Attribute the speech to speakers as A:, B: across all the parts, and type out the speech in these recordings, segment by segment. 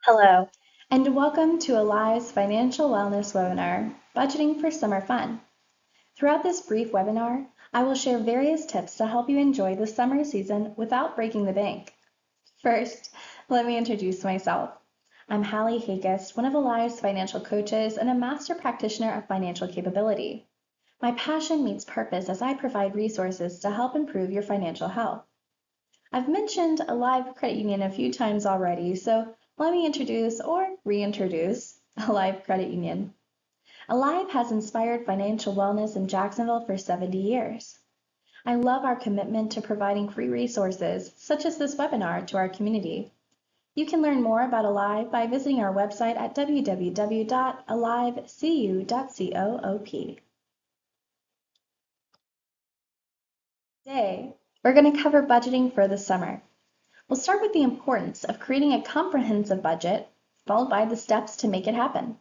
A: Hello, and welcome to Alive's Financial Wellness webinar, Budgeting for Summer Fun. Throughout this brief webinar, I will share various tips to help you enjoy the summer season without breaking the bank. First, let me introduce myself. I'm Hali, one of Alive's financial coaches and a master practitioner of financial capability. My passion meets purpose as I provide resources to help improve your financial health. I've mentioned Alive Credit Union a few times already, so let me introduce or reintroduce Alive Credit Union. Alive has inspired financial wellness in Jacksonville for 70 years. I love our commitment to providing free resources, such as this webinar, to our community. You can learn more about Alive by visiting our website at www.alivecu.coop. Today, we're going to cover budgeting for the summer. We'll start with the importance of creating a comprehensive budget, followed by the steps to make it happen.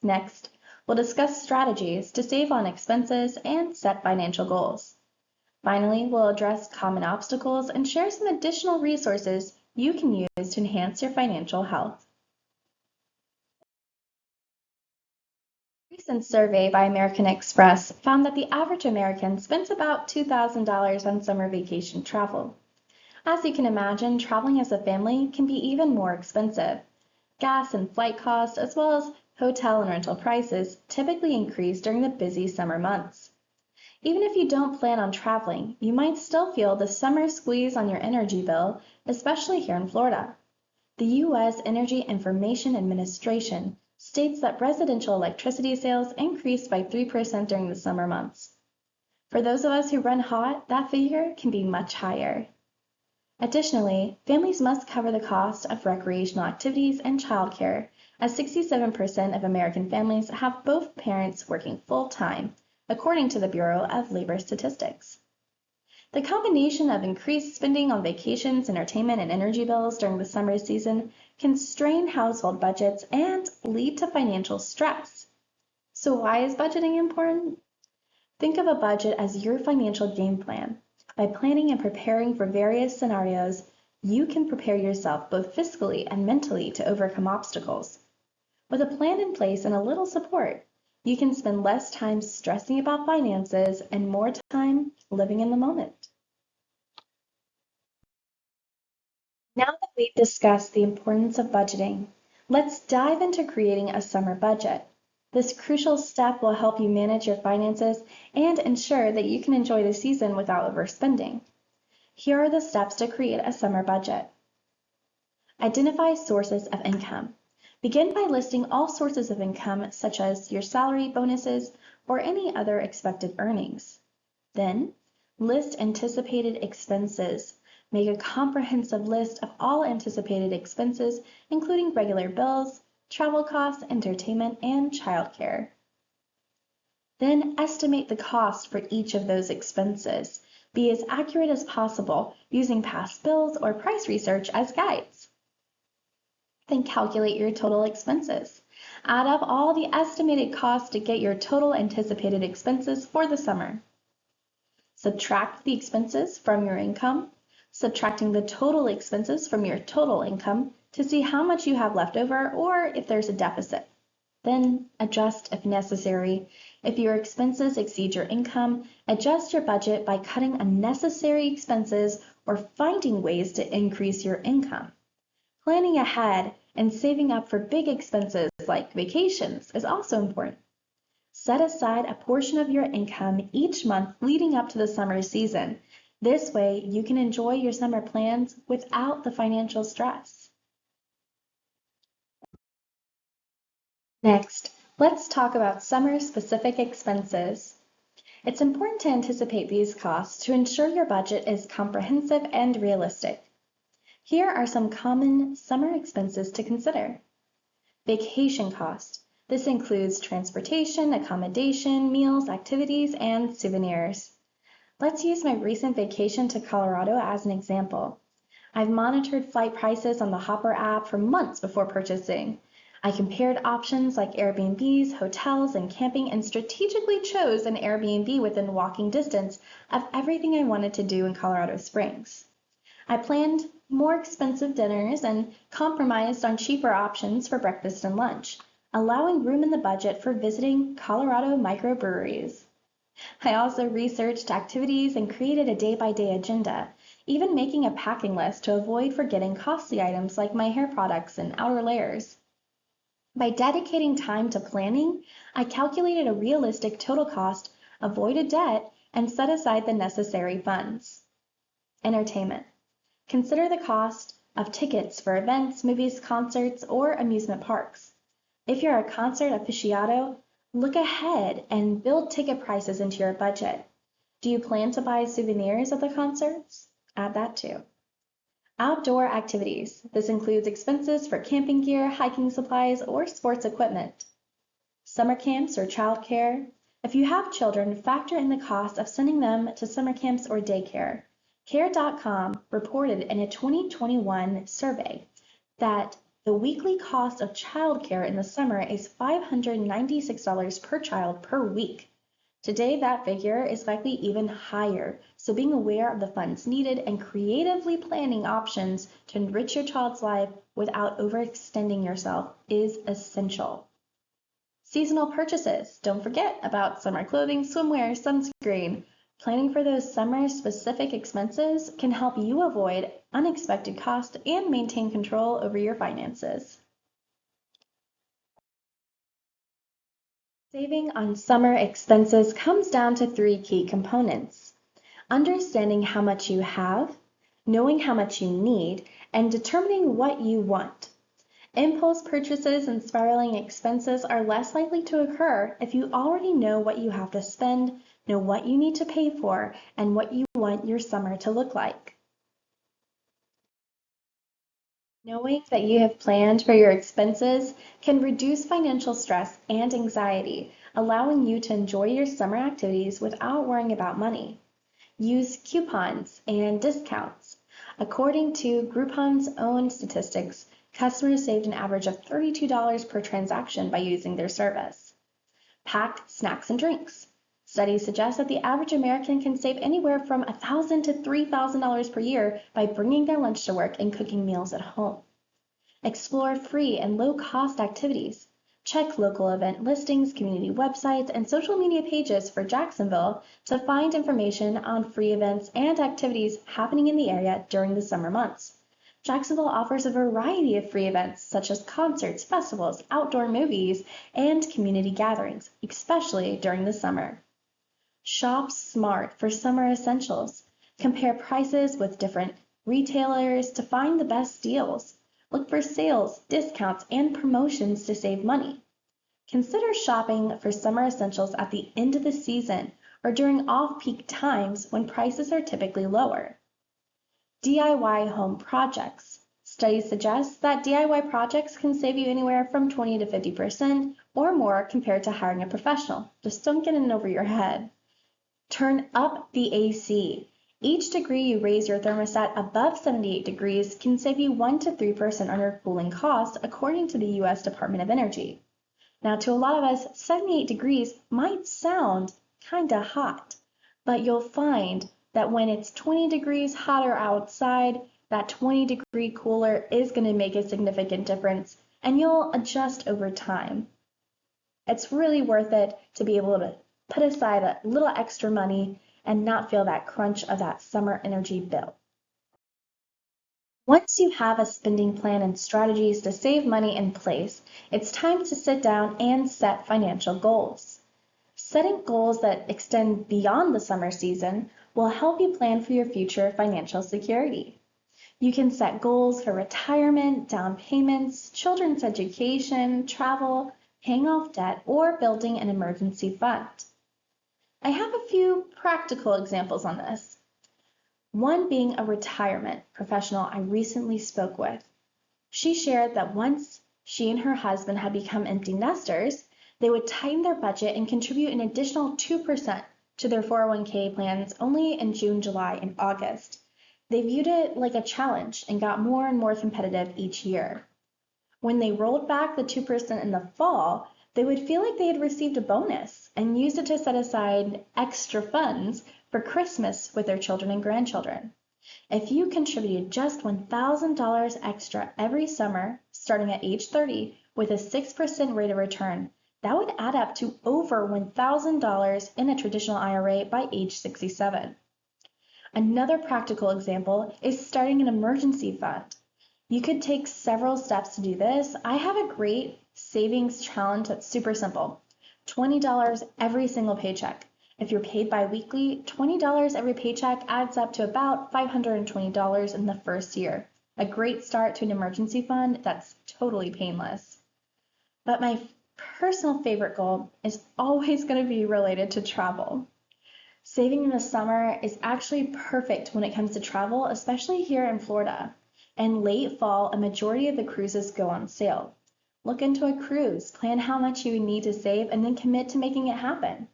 A: Next, we'll discuss strategies to save on expenses and set financial goals. Finally, we'll address common obstacles and share some additional resources you can use to enhance your financial health. A recent survey by American Express found that the average American spends about $2,000 on summer vacation travel. As you can imagine, traveling as a family can be even more expensive. Gas and flight costs, as well as hotel and rental prices, typically increase during the busy summer months. Even if you don't plan on traveling, you might still feel the summer squeeze on your energy bill, especially here in Florida. The U.S. Energy Information Administration states that residential electricity sales increased by 3% during the summer months. For those of us who run hot, that figure can be much higher. Additionally, families must cover the cost of recreational activities and childcare, as 67% of American families have both parents working full-time, according to the Bureau of Labor Statistics. The combination of increased spending on vacations, entertainment, and energy bills during the summer season can strain household budgets and lead to financial stress. So why is budgeting important? Think of a budget as your financial game plan. By planning and preparing for various scenarios, you can prepare yourself both fiscally and mentally to overcome obstacles. With a plan in place and a little support, you can spend less time stressing about finances and more time living in the moment. Now that we've discussed the importance of budgeting, let's dive into creating a summer budget. This crucial step will help you manage your finances and ensure that you can enjoy the season without overspending. Here are the steps to create a summer budget. Identify sources of income. Begin by listing all sources of income, such as your salary, bonuses, or any other expected earnings. Then, list anticipated expenses. Make a comprehensive list of all anticipated expenses, including regular bills, travel costs, entertainment, and childcare. Then estimate the cost for each of those expenses. Be as accurate as possible using past bills or price research as guides. Then calculate your total expenses. Add up all the estimated costs to get your total anticipated expenses for the summer. Subtract the expenses from your income, subtracting the total expenses from your total income to see how much you have left over or if there's a deficit. Then adjust if necessary. If your expenses exceed your income, adjust your budget by cutting unnecessary expenses or finding ways to increase your income. Planning ahead and saving up for big expenses like vacations is also important. Set aside a portion of your income each month leading up to the summer season. This way, you can enjoy your summer plans without the financial stress. Next, let's talk about summer-specific expenses. It's important to anticipate these costs to ensure your budget is comprehensive and realistic. Here are some common summer expenses to consider. Vacation cost. This includes transportation, accommodation, meals, activities, and souvenirs. Let's use my recent vacation to Colorado as an example. I've monitored flight prices on the Hopper app for months before purchasing. I compared options like Airbnbs, hotels, and camping and strategically chose an Airbnb within walking distance of everything I wanted to do in Colorado Springs. I planned more expensive dinners and compromised on cheaper options for breakfast and lunch, allowing room in the budget for visiting Colorado microbreweries. I also researched activities and created a day-by-day agenda, even making a packing list to avoid forgetting costly items like my hair products and outer layers. By dedicating time to planning, I calculated a realistic total cost, avoided debt, and set aside the necessary funds. Entertainment. Consider the cost of tickets for events, movies, concerts, or amusement parks. If you're a concert aficionado, look ahead and build ticket prices into your budget. Do you plan to buy souvenirs at the concerts? Add that too. Outdoor activities. This includes expenses for camping gear, hiking supplies, or sports equipment. Summer camps or childcare. If you have children, factor in the cost of sending them to summer camps or daycare. Care.com reported in a 2021 survey that the weekly cost of childcare in the summer is $596 per child per week. Today, that figure is likely even higher, so being aware of the funds needed and creatively planning options to enrich your child's life without overextending yourself is essential. Seasonal purchases. Don't forget about summer clothing, swimwear, sunscreen. Planning for those summer-specific expenses can help you avoid unexpected costs and maintain control over your finances. Saving on summer expenses comes down to 3 key components: understanding how much you have, knowing how much you need, and determining what you want. Impulse purchases and spiraling expenses are less likely to occur if you already know what you have to spend, know what you need to pay for, and what you want your summer to look like. Knowing that you have planned for your expenses can reduce financial stress and anxiety, allowing you to enjoy your summer activities without worrying about money. Use coupons and discounts. According to Groupon's own statistics, customers saved an average of $32 per transaction by using their service. Pack snacks and drinks. Studies suggest that the average American can save anywhere from $1,000 to $3,000 per year by bringing their lunch to work and cooking meals at home. Explore free and low-cost activities. Check local event listings, community websites, and social media pages for Jacksonville to find information on free events and activities happening in the area during the summer months. Jacksonville offers a variety of free events such as concerts, festivals, outdoor movies, and community gatherings, especially during the summer. Shop smart for summer essentials. Compare prices with different retailers to find the best deals. Look for sales, discounts, and promotions to save money. Consider shopping for summer essentials at the end of the season or during off-peak times when prices are typically lower. DIY home projects. Studies suggest that DIY projects can save you anywhere from 20 to 50% or more compared to hiring a professional. Just don't get in over your head. Turn up the AC. Each degree you raise your thermostat above 78 degrees can save you 1 to 3% on your cooling costs, according to the U.S. Department of Energy. Now, to a lot of us, 78 degrees might sound kinda hot, but you'll find that when it's 20 degrees hotter outside, that 20-degree cooler is going to make a significant difference, and you'll adjust over time. It's really worth it to be able to put aside a little extra money and not feel that crunch of that summer energy bill. Once you have a spending plan and strategies to save money in place, it's time to sit down and set financial goals. Setting goals that extend beyond the summer season will help you plan for your future financial security. You can set goals for retirement, down payments, children's education, travel, paying off debt, or building an emergency fund. I have a few practical examples on this. One being a retirement professional I recently spoke with. She shared that once she and her husband had become empty nesters, they would tighten their budget and contribute an additional 2% to their 401k plans only in June, July, and August. They viewed it like a challenge and got more and more competitive each year. When they rolled back the 2% in the fall, they would feel like they had received a bonus and used it to set aside extra funds for Christmas with their children and grandchildren. If you contributed just $1,000 extra every summer, starting at age 30, with a 6% rate of return, that would add up to over $1,000 in a traditional IRA by age 67. Another practical example is starting an emergency fund. You could take several steps to do this. I have a great savings challenge that's super simple. $20 every single paycheck. If you're paid bi-weekly, $20 every paycheck adds up to about $520 in the first year. A great start to an emergency fund that's totally painless. But my personal favorite goal is always going to be related to travel. Saving in the summer is actually perfect when it comes to travel, especially here in Florida. In late fall, a majority of the cruises go on sale. Look into a cruise, plan how much you need to save, and then commit to making it happen.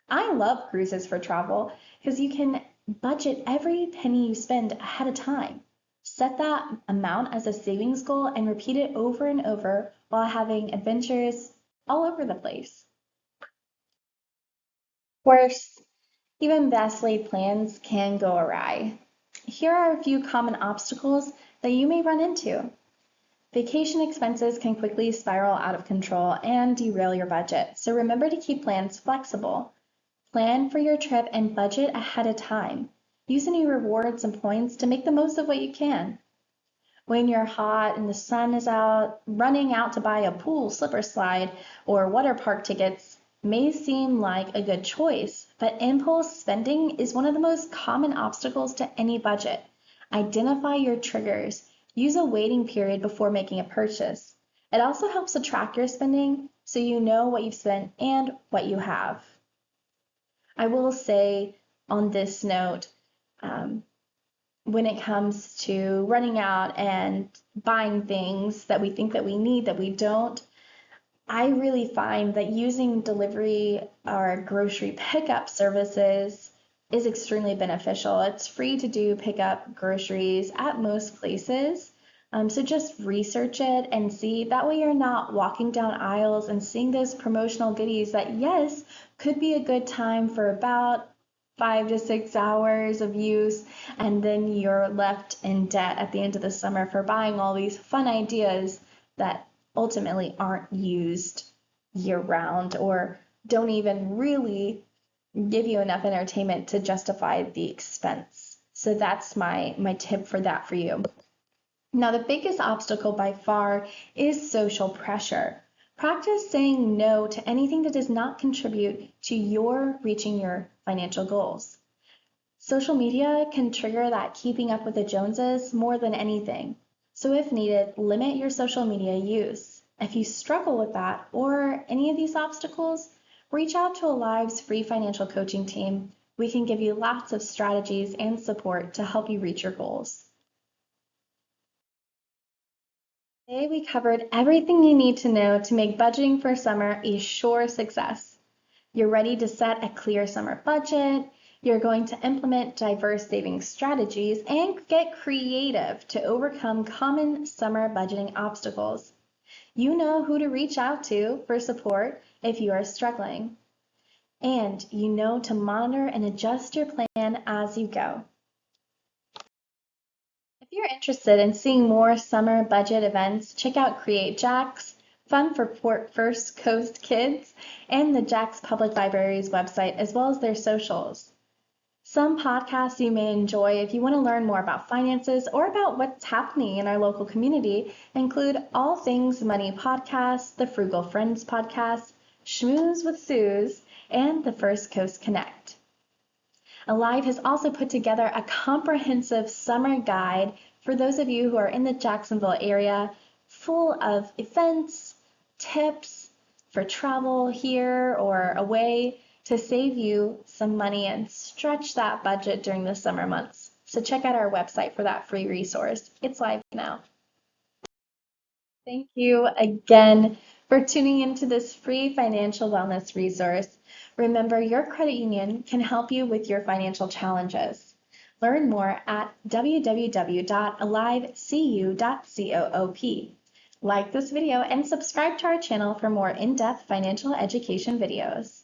A: I love cruises for travel because you can budget every penny you spend ahead of time. Set that amount as a savings goal and repeat it over and over while having adventures all over the place. Of course, even best laid plans can go awry. Here are a few common obstacles that you may run into. Vacation expenses can quickly spiral out of control and derail your budget, so remember to keep plans flexible. Plan for your trip and budget ahead of time. Use any rewards and points to make the most of what you can. When you're hot and the sun is out, running out to buy a pool slipper slide or water park tickets may seem like a good choice, but impulse spending is one of the most common obstacles to any budget. Identify your triggers. Use a waiting period before making a purchase. It also helps to track your spending so you know what you've spent and what you have. I will say on this note, when it comes to running out and buying things that we think that we need that we don't, I really find that using delivery or grocery pickup services is extremely beneficial. It's free to do pickup groceries at most places. So just research it and see. That way you're not walking down aisles and seeing those promotional goodies that, yes, could be a good time for about 5 to 6 hours of use, and then you're left in debt at the end of the summer for buying all these fun ideas that ultimately aren't used year round or don't even really give you enough entertainment to justify the expense. So that's my tip for that for you. Now, the biggest obstacle by far is social pressure. Practice saying no to anything that does not contribute to your reaching your financial goals. Social media can trigger that keeping up with the Joneses more than anything. So if needed, limit your social media use. If you struggle with that or any of these obstacles, reach out to Alive's free financial coaching team. We can give you lots of strategies and support to help you reach your goals. Today we covered everything you need to know to make budgeting for summer a sure success. You're ready to set a clear summer budget, you're going to implement diverse saving strategies, and get creative to overcome common summer budgeting obstacles. You know who to reach out to for support if you are struggling. And you know to monitor and adjust your plan as you go. If you're interested in seeing more summer budget events, check out Create Jax, Fun for First Coast Kids, and the Jax Public Library's website, as well as their socials. Some podcasts you may enjoy if you want to learn more about finances or about what's happening in our local community include All Things Money Podcast, the Frugal Friends Podcast, Schmooze with Suze, and the First Coast Connect. Alive has also put together a comprehensive summer guide for those of you who are in the Jacksonville area, full of events, tips for travel here or away to save you some money and stretch that budget during the summer months. So check out our website for that free resource. It's live now. Thank you again for tuning into this free financial wellness resource. Remember, your credit union can help you with your financial challenges. Learn more at www.alivecu.coop. Like this video and subscribe to our channel for more in-depth financial education videos.